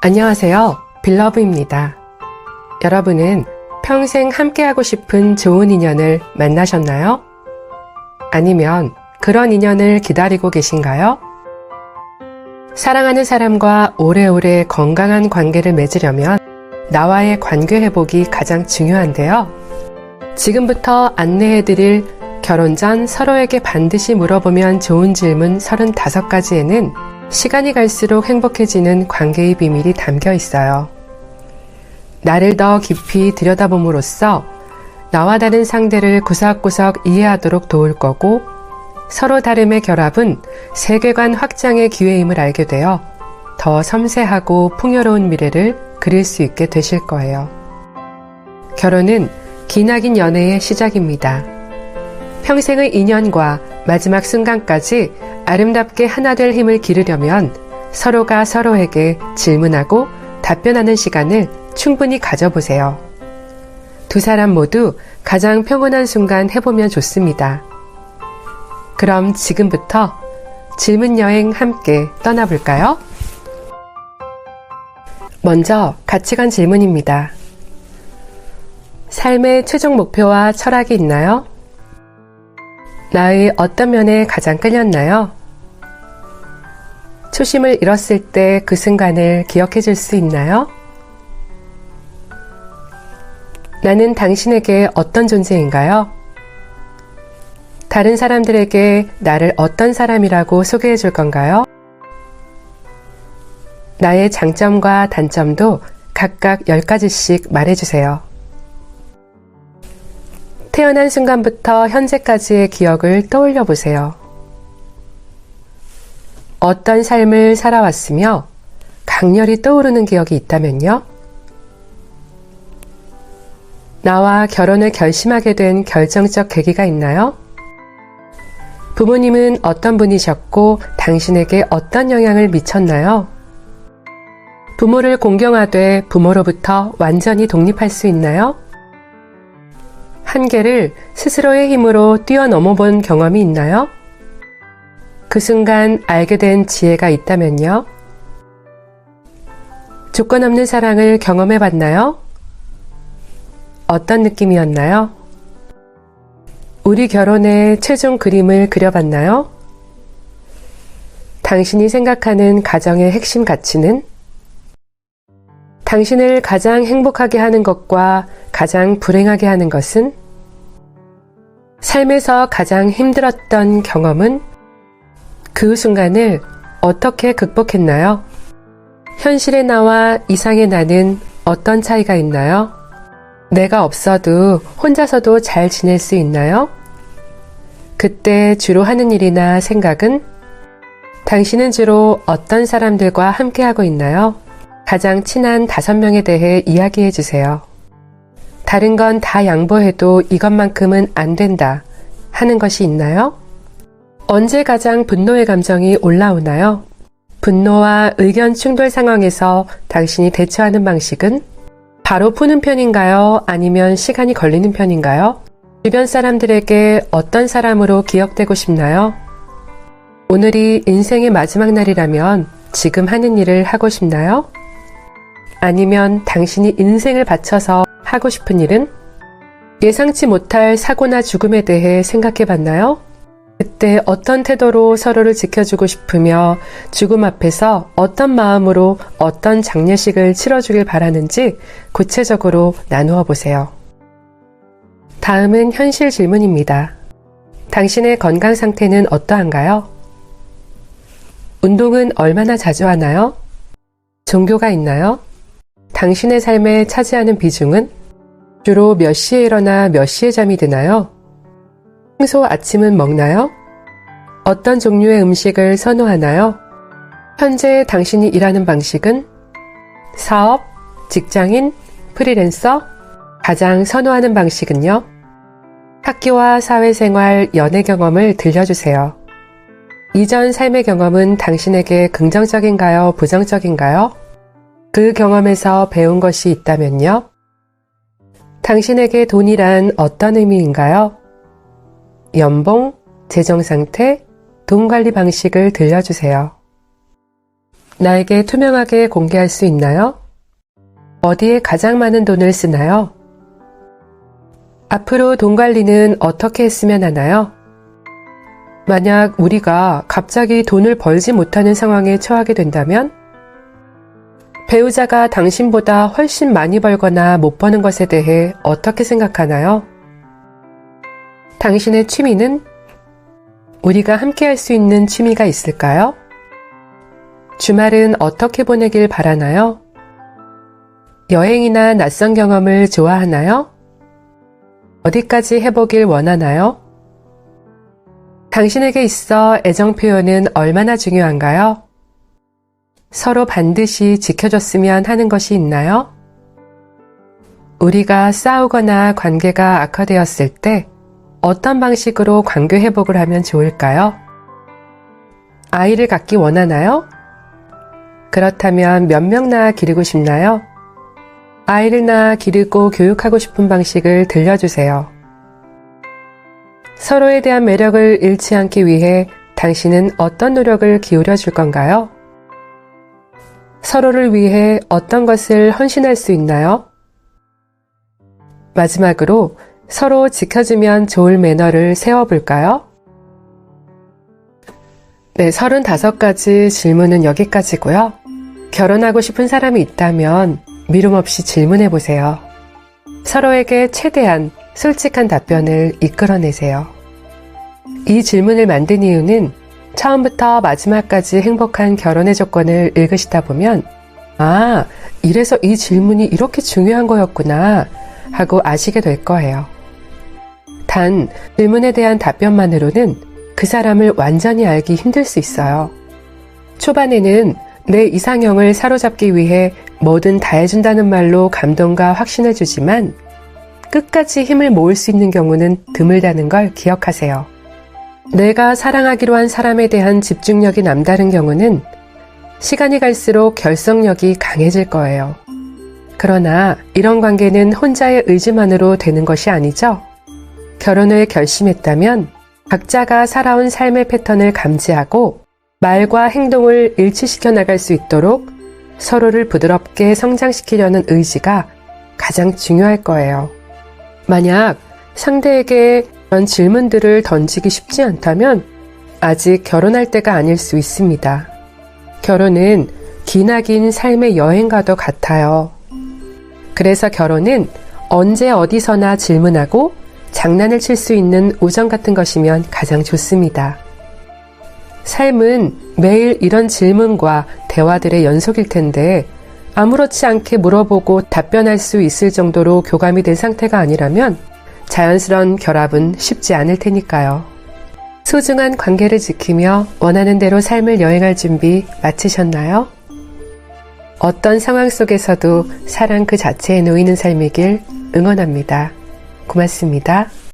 안녕하세요. 빌러브입니다. 여러분은 평생 함께하고 싶은 좋은 인연을 만나셨나요? 아니면 그런 인연을 기다리고 계신가요? 사랑하는 사람과 오래오래 건강한 관계를 맺으려면 나와의 관계 회복이 가장 중요한데요. 지금부터 안내해드릴 결혼 전 서로에게 반드시 물어보면 좋은 질문 35가지에는 시간이 갈수록 행복해지는 관계의 비밀이 담겨 있어요. 나를 더 깊이 들여다봄으로써 나와 다른 상대를 구석구석 이해하도록 도울 거고, 서로 다름의 결합은 세계관 확장의 기회임을 알게 되어 더 섬세하고 풍요로운 미래를 그릴 수 있게 되실 거예요. 결혼은 기나긴 연애의 시작입니다. 평생의 인연과 마지막 순간까지 아름답게 하나 될 힘을 기르려면 서로가 서로에게 질문하고 답변하는 시간을 충분히 가져보세요. 두 사람 모두 가장 평온한 순간 해보면 좋습니다. 그럼 지금부터 질문 여행 함께 떠나볼까요? 먼저 가치관 질문입니다. 삶의 최종 목표와 철학이 있나요? 나의 어떤 면에 가장 끌렸나요? 초심을 잃었을 때 그 순간을 기억해 줄 수 있나요? 나는 당신에게 어떤 존재인가요? 다른 사람들에게 나를 어떤 사람이라고 소개해 줄 건가요? 나의 장점과 단점도 각각 10가지씩 말해주세요. 태어난 순간부터 현재까지의 기억을 떠올려 보세요. 어떤 삶을 살아왔으며 강렬히 떠오르는 기억이 있다면요? 나와 결혼을 결심하게 된 결정적 계기가 있나요? 부모님은 어떤 분이셨고 당신에게 어떤 영향을 미쳤나요? 부모를 공경하되 부모로부터 완전히 독립할 수 있나요? 한계를 스스로의 힘으로 뛰어넘어 본 경험이 있나요? 그 순간 알게 된 지혜가 있다면요? 조건 없는 사랑을 경험해 봤나요? 어떤 느낌이었나요? 우리 결혼의 최종 그림을 그려봤나요? 당신이 생각하는 가정의 핵심 가치는? 당신을 가장 행복하게 하는 것과 가장 불행하게 하는 것은? 삶에서 가장 힘들었던 경험은? 그 순간을 어떻게 극복했나요? 현실의 나와 이상의 나는 어떤 차이가 있나요? 내가 없어도 혼자서도 잘 지낼 수 있나요? 그때 주로 하는 일이나 생각은? 당신은 주로 어떤 사람들과 함께하고 있나요? 가장 친한 5명에 대해 이야기해 주세요. 다른 건 다 양보해도 이것만큼은 안 된다 하는 것이 있나요? 언제 가장 분노의 감정이 올라오나요? 분노와 의견 충돌 상황에서 당신이 대처하는 방식은? 바로 푸는 편인가요? 아니면 시간이 걸리는 편인가요? 주변 사람들에게 어떤 사람으로 기억되고 싶나요? 오늘이 인생의 마지막 날이라면 지금 하는 일을 하고 싶나요? 아니면 당신이 인생을 바쳐서 하고 싶은 일은? 예상치 못할 사고나 죽음에 대해 생각해 봤나요? 그때 어떤 태도로 서로를 지켜주고 싶으며 죽음 앞에서 어떤 마음으로 어떤 장례식을 치러주길 바라는지 구체적으로 나누어 보세요. 다음은 현실 질문입니다. 당신의 건강 상태는 어떠한가요? 운동은 얼마나 자주 하나요? 종교가 있나요? 당신의 삶에 차지하는 비중은? 주로 몇 시에 일어나 몇 시에 잠이 드나요? 평소 아침은 먹나요? 어떤 종류의 음식을 선호하나요? 현재 당신이 일하는 방식은? 사업, 직장인, 프리랜서? 가장 선호하는 방식은요? 학교와 사회생활, 연애 경험을 들려주세요. 이전 삶의 경험은 당신에게 긍정적인가요? 부정적인가요? 그 경험에서 배운 것이 있다면요? 당신에게 돈이란 어떤 의미인가요? 연봉, 재정 상태, 돈 관리 방식을 들려주세요. 나에게 투명하게 공개할 수 있나요? 어디에 가장 많은 돈을 쓰나요? 앞으로 돈 관리는 어떻게 했으면 하나요? 만약 우리가 갑자기 돈을 벌지 못하는 상황에 처하게 된다면 배우자가 당신보다 훨씬 많이 벌거나 못 버는 것에 대해 어떻게 생각하나요? 당신의 취미는? 우리가 함께 할 수 있는 취미가 있을까요? 주말은 어떻게 보내길 바라나요? 여행이나 낯선 경험을 좋아하나요? 어디까지 해보길 원하나요? 당신에게 있어 애정 표현은 얼마나 중요한가요? 서로 반드시 지켜줬으면 하는 것이 있나요? 우리가 싸우거나 관계가 악화되었을 때 어떤 방식으로 관계 회복을 하면 좋을까요? 아이를 갖기 원하나요? 그렇다면 몇 명 낳아 기르고 싶나요? 아이를 낳아 기르고 교육하고 싶은 방식을 들려주세요. 서로에 대한 매력을 잃지 않기 위해 당신은 어떤 노력을 기울여 줄 건가요? 서로를 위해 어떤 것을 헌신할 수 있나요? 마지막으로 서로 지켜주면 좋을 매너를 세워볼까요? 네, 35가지 질문은 여기까지고요. 결혼하고 싶은 사람이 있다면 미움 없이 질문해보세요. 서로에게 최대한 솔직한 답변을 이끌어내세요. 이 질문을 만든 이유는 처음부터 마지막까지 행복한 결혼의 조건을 읽으시다 보면 아, 이래서 이 질문이 이렇게 중요한 거였구나 하고 아시게 될 거예요. 단, 질문에 대한 답변만으로는 그 사람을 완전히 알기 힘들 수 있어요. 초반에는 내 이상형을 사로잡기 위해 뭐든 다 해준다는 말로 감동과 확신을 주지만 끝까지 힘을 모을 수 있는 경우는 드물다는 걸 기억하세요. 내가 사랑하기로 한 사람에 대한 집중력이 남다른 경우는 시간이 갈수록 결속력이 강해질 거예요. 그러나 이런 관계는 혼자의 의지만으로 되는 것이 아니죠. 결혼을 결심했다면 각자가 살아온 삶의 패턴을 감지하고 말과 행동을 일치시켜 나갈 수 있도록 서로를 부드럽게 성장시키려는 의지가 가장 중요할 거예요. 만약 상대에게 이런 질문들을 던지기 쉽지 않다면 아직 결혼할 때가 아닐 수 있습니다. 결혼은 기나긴 삶의 여행과도 같아요. 그래서 결혼은 언제 어디서나 질문하고 장난을 칠 수 있는 우정 같은 것이면 가장 좋습니다. 삶은 매일 이런 질문과 대화들의 연속일 텐데 아무렇지 않게 물어보고 답변할 수 있을 정도로 교감이 된 상태가 아니라면 자연스러운 결합은 쉽지 않을 테니까요. 소중한 관계를 지키며 원하는 대로 삶을 여행할 준비 마치셨나요? 어떤 상황 속에서도 사랑 그 자체에 놓이는 삶이길 응원합니다. 고맙습니다.